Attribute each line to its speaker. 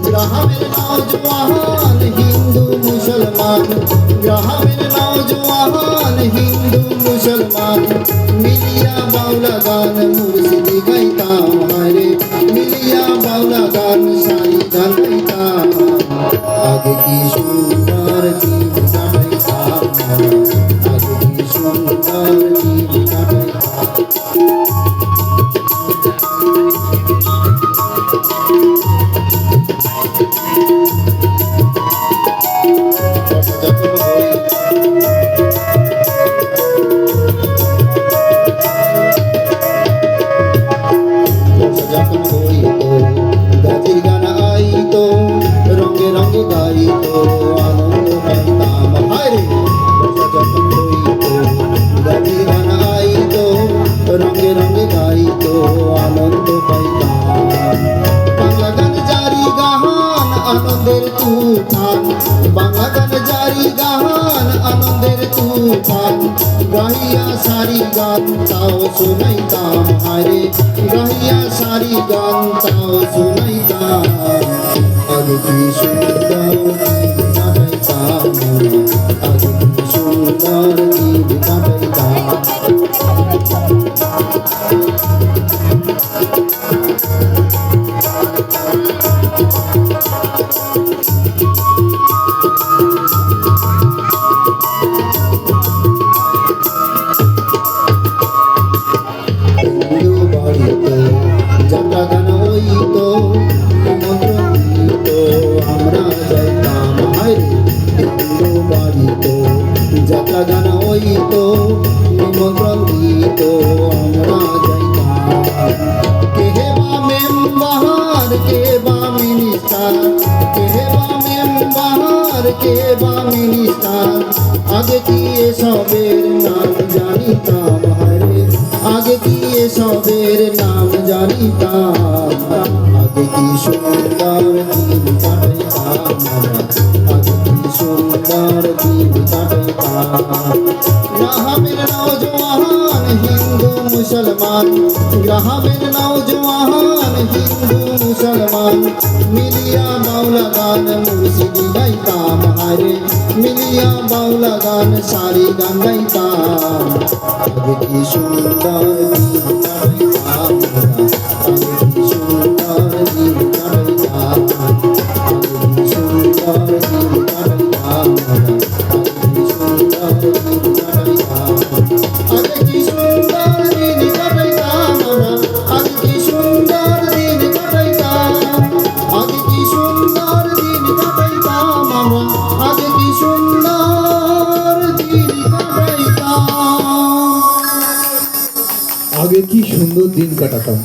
Speaker 1: গ্রামের নওজওয়ান হিন্দু মুসলমান, গ্রামের নওজওয়ান হিন্দু মুসলমান মিলিয়া বাউলা গান মুর্শিদি গাইতাম হায়রে, মিলিয়া বাউলা গান সারি গান গাইতাম। আগে কি সুন্দর দিন কাটাইতাম, আগে কি সুন্দর দিন কাটাইতাম। রঙে রঙে গাইতো আনন্দ পাইতাম। বাংলা গান জারি গান আনন্দের তুফান, বাংলা গান জারি গান আনন্দের তুফান গাইয়া সারি গান তাও শুনাইতাম হায়রে, গাইয়া সারি গান তাও শুনাইতাম। আগে কি সুন্দর দিন কাটাইতাম, আগে কি সুন্দর দিন কাটাইতাম। যাত্রা গান হইতো নিমন্ত্রণ দিত আমরা যাইতাম হায়রে, হিন্দু বাড়িতো যাত্রা গান হইতো নিমন্ত্রণ দিত আমরা যাইতাম। কে বা মেম্বার কে বা মিনিস্টার, কে বা মেম্বার কে বা মিনিস্টার আগে কি এসবের নাম জানিতাম হায়রে, আগে কি এসবের নাম জানিতাম। আগে কি সুন্দর দিন কাটাইতাম, আগে কি সুন্দর দিন কাটাইতাম। গ্রামের নওজওয়ান হিন্দু মুসলমান, গ্রামের নওজওয়ান হিন্দু মুসলমান মিলিয়া বাউলা গান মুর্শিদি গাইতাম হায়রে, মিলিয়া বাউলা গান সারি গান গাইতাম। আগে কি সুন্দর দিন কাটাইতাম, আগে কি সুন্দর দিন কাটাইতাম, আগে কি সুন্দর দিন কাটাইতাম, আগে কি সুন্দর দিন কাটাইতাম, আগে কি সুন্দর দিন কাটাইতাম, আগে কি সুন্দর দিন কাটাইতাম, আগে কি সুন্দর দিন কাটাইতাম, আগে কি সুন্দর দিন কাটাইতাম, আগে কি সুন্দর দিন কাটাতাম।